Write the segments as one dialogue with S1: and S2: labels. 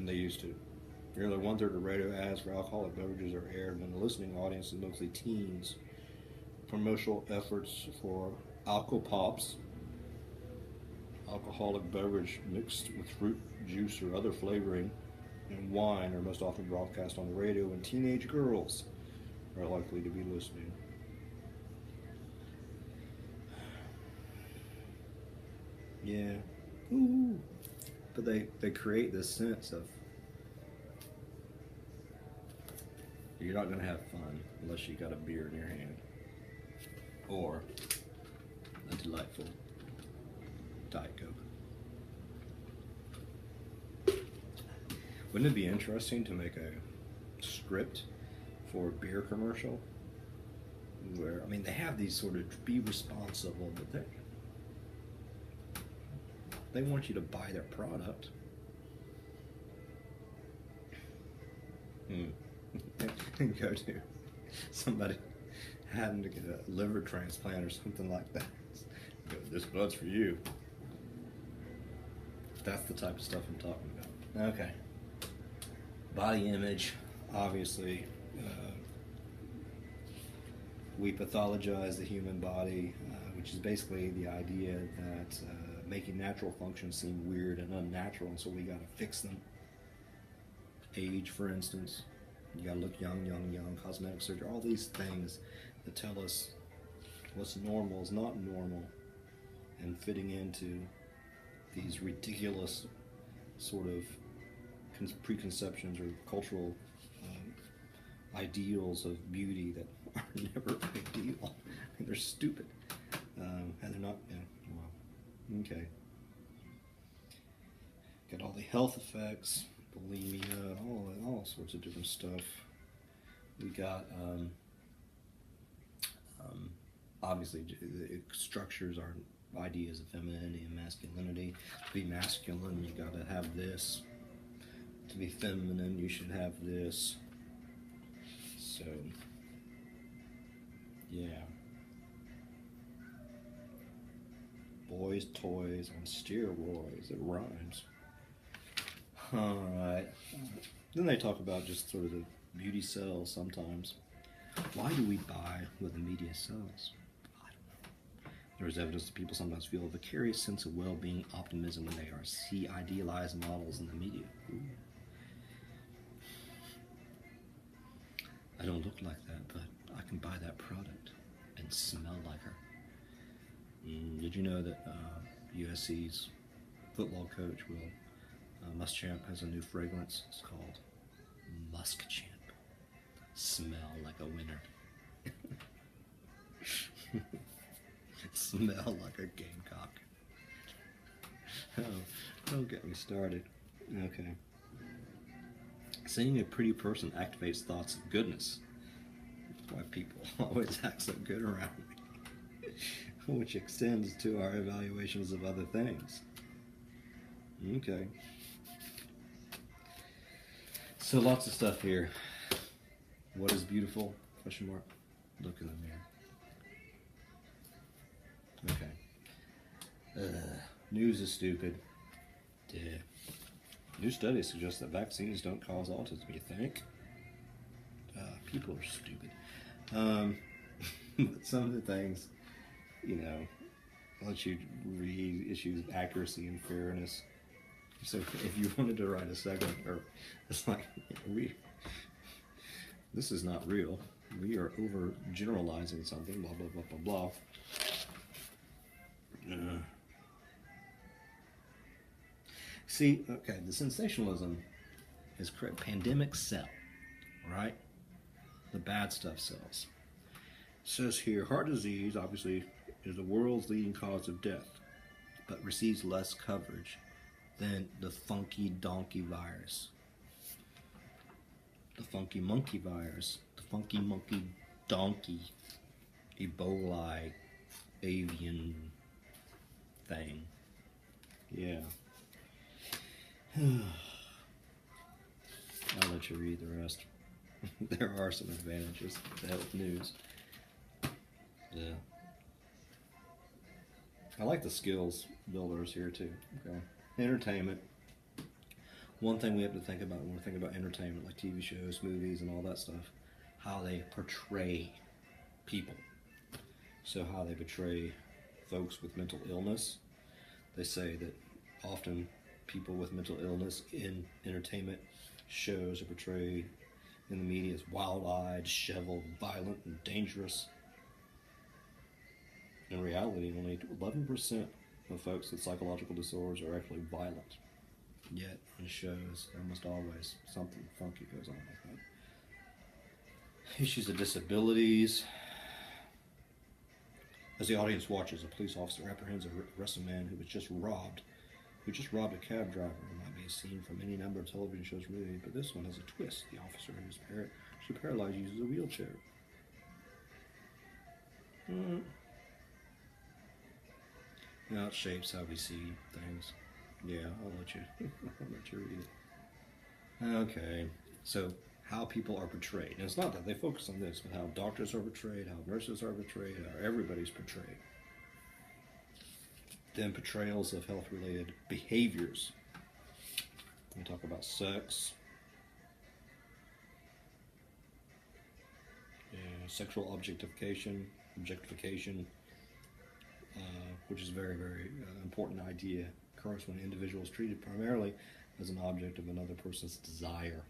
S1: than they used to. Nearly one-third of radio ads for alcoholic beverages are aired when the listening audience is mostly teens. Promotional efforts for Alco Pops, alcoholic beverage mixed with fruit juice or other flavoring, and wine are most often broadcast on the radio, and teenage girls are likely to be listening. Yeah. Ooh. But they create this sense of you're not going to have fun unless you got a beer in your hand or a delightful Diet Coke. Wouldn't it be interesting to make a script for a beer commercial where, I mean, they have these sort of be responsible, but they want you to buy their product. Go to somebody having to get a liver transplant or something like that. Go, this blood's for you. That's the type of stuff I'm talking about. Okay. Body image, obviously. We pathologize the human body, which is basically the idea that making natural functions seem weird and unnatural, and so we got to fix them. Age, for instance. You gotta look young, cosmetic surgery, all these things that tell us what's normal is not normal, and fitting into these ridiculous sort of preconceptions or cultural ideals of beauty that are never ideal. I mean, they're stupid. And they're not, well, okay. Got all the health effects, bulimia, all sorts of different stuff. We got, obviously, it structures our ideas of femininity and masculinity. To be masculine, you got to have this. To be feminine, you should have this. So, yeah. Boys' toys on steroids. It rhymes. Alright. Then they talk about just sort of the beauty sells sometimes. Why do we buy what the media sells? I don't know. There's evidence that people sometimes feel a vicarious sense of well-being, optimism when they see idealized models in the media. Ooh. I don't look like that, but I can buy that product and smell like her. Did you know that USC's football coach, Will Muschamp, has a new fragrance? It's called Muschamp. Smell like a winner. Smell like a gamecock. Oh, don't get me started. Okay. Seeing a pretty person activates thoughts of goodness. That's why people always act so good around me. Which extends to our evaluations of other things. Okay. So lots of stuff here. What is beautiful? Question mark. Look in the mirror. Okay. News is stupid. Yeah. New studies suggest that vaccines don't cause autism. You think? People are stupid. But some of the things, you know, let you read issues of accuracy and fairness. So if you wanted to write a segment, or it's like, this is not real. We are over generalizing something. Blah blah blah blah blah. See, okay, the sensationalism is correct. Pandemics sell, right? The bad stuff sells. It says here, heart disease, obviously, is the world's leading cause of death, but receives less coverage than the funky donkey virus. The funky monkey virus. The funky monkey donkey. Ebola avian thing. Yeah. I'll let you read the rest. There are some advantages to health news. Yeah. I like the skills builders here too. Okay. Entertainment. one thing we have to think about when we're thinking about entertainment, like TV shows, movies, and all that stuff, how they portray people. So how they portray folks with mental illness. They say that often people with mental illness in entertainment shows are portrayed in the media as wild-eyed, disheveled, violent, and dangerous. In reality, only 11% of folks with psychological disorders are actually violent. Yet, in shows, almost always something funky goes on like that. Issues of disabilities. As the audience watches, a police officer apprehends and arrests a man who just robbed a cab driver. It might be a scene from any number of television shows or movies, but this one has a twist. The officer who is paralyzed uses a wheelchair. Now it shapes how we see things. Yeah, I'll let you read it. Okay, so how people are portrayed. And it's not that they focus on this, but how doctors are portrayed, how nurses are portrayed, how everybody's portrayed. Then portrayals of health-related behaviors. We talk about sex, sexual objectification, which is a very, very important idea. Occurs when an individual is treated primarily as an object of another person's desire,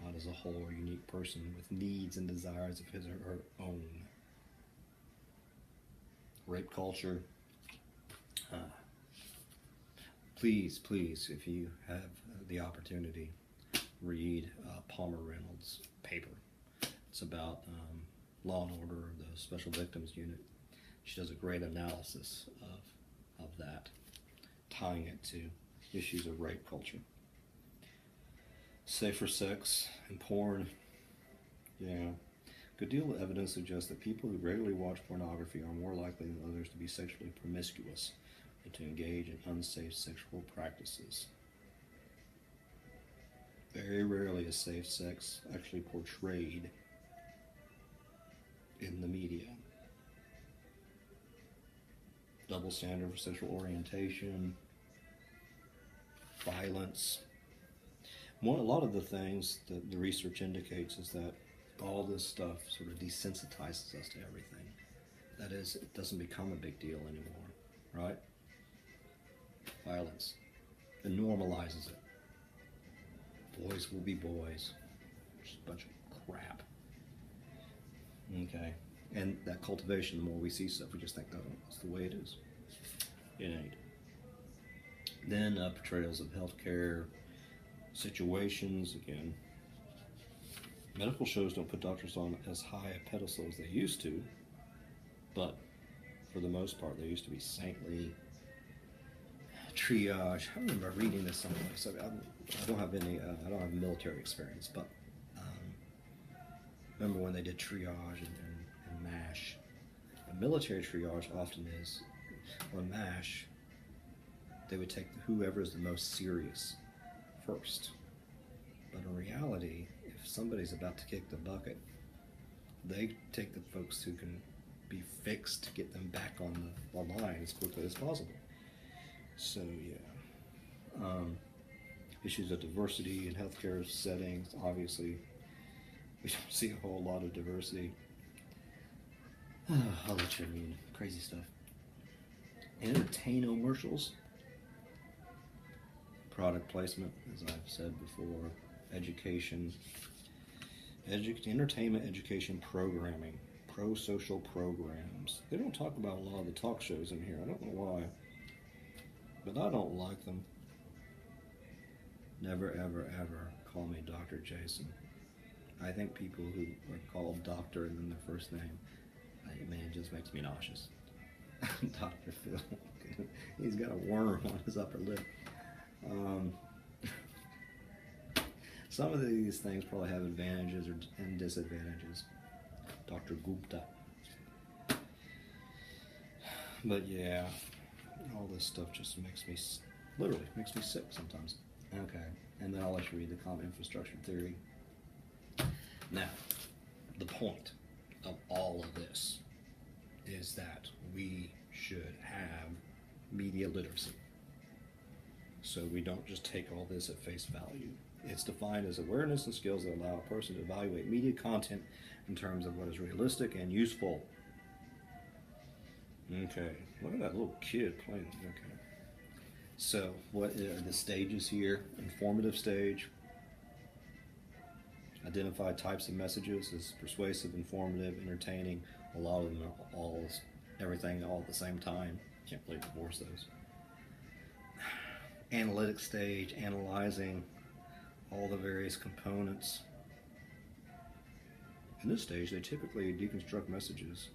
S1: not as a whole or unique person with needs and desires of his or her own. Rape culture. Please, if you have the opportunity, read Palmer Reynolds' paper. It's about Law and Order, the Special Victims Unit. She does a great analysis of that, tying it to issues of rape culture. Safer sex and porn. Yeah. Good deal of evidence suggests that people who regularly watch pornography are more likely than others to be sexually promiscuous and to engage in unsafe sexual practices. Very rarely is safe sex actually portrayed in the media. Double standard for sexual orientation, violence. A lot of the things that the research indicates is that all this stuff sort of desensitizes us to everything. That is, it doesn't become a big deal anymore, right? Violence. It normalizes it. Boys will be boys. Just a bunch of crap. Okay. And that cultivation, the more we see stuff, we just think, oh, that's the way it is. It ain't. Then portrayals of healthcare situations, again. Medical shows don't put doctors on as high a pedestal as they used to, but for the most part, they used to be saintly. Triage. I remember reading this someplace. I don't have military experience, but remember when they did triage and MASH. A military triage often is, or MASH, they would take whoever is the most serious first. But in reality, if somebody's about to kick the bucket, they take the folks who can be fixed to get them back on the line as quickly as possible. So yeah, issues of diversity in healthcare settings. Obviously, we don't see a whole lot of diversity. I'll let you read crazy stuff. Entertainment-omercials, product placement, as I've said before, education, entertainment, education, programming, pro-social programs. They don't talk about a lot of the talk shows in here. I don't know why, but I don't like them. Never, ever, ever call me Dr. Jason. I think people who are called doctor and then their first name, it just makes me nauseous. Dr. Phil. He's got a worm on his upper lip. Some of these things probably have advantages and disadvantages. Dr. Gupta. But yeah, all this stuff just literally makes me sick sometimes. Okay, and then I'll let you read the common infrastructure theory. Now, the point of all of this is that we should have media literacy. So we don't just take all this at face value. It's defined as awareness and skills that allow a person to evaluate media content in terms of what is realistic and useful. Okay, look at that little kid playing. Okay. So, what are the stages here? Informative stage. Identify types of messages as persuasive, informative, entertaining. A lot of them are all, everything all at the same time. Can't really divorce those. Analytic stage, analyzing all the various components. In this stage, they typically deconstruct messages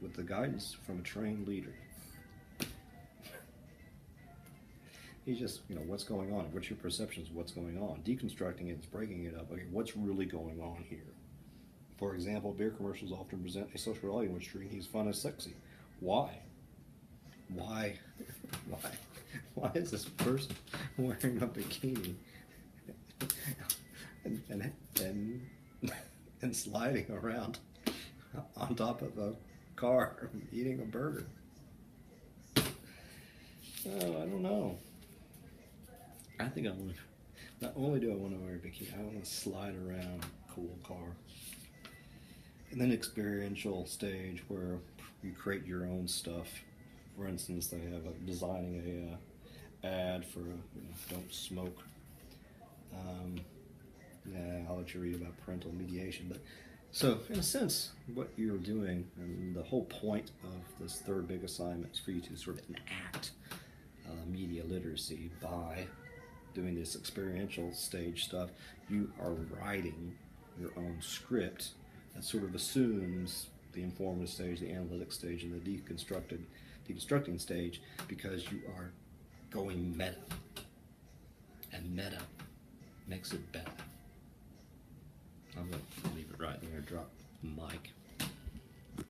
S1: with the guidance from a trained leader. He's just, what's going on? What's your perceptions of what's going on? Deconstructing it is breaking it up. Okay, what's really going on here? For example, beer commercials often present a social reality in which drinking is fun and sexy. Why? Why? Why? Why is this person wearing a bikini and sliding around on top of a car eating a burger? Oh, I don't know. I think I want to, not only do I want to wear a bikini, I want to slide around a cool car. And then experiential stage where you create your own stuff. For instance, they have designing a ad for don't smoke. I'll let you read about parental mediation. But so, in a sense, what you're doing, and the whole point of this third big assignment is for you to sort of enact media literacy by doing this experiential stage stuff. You are writing your own script that sort of assumes the informative stage, the analytic stage, and the deconstructing stage, because you are going meta. And meta makes it better. I'm going to leave it right there, drop the mic.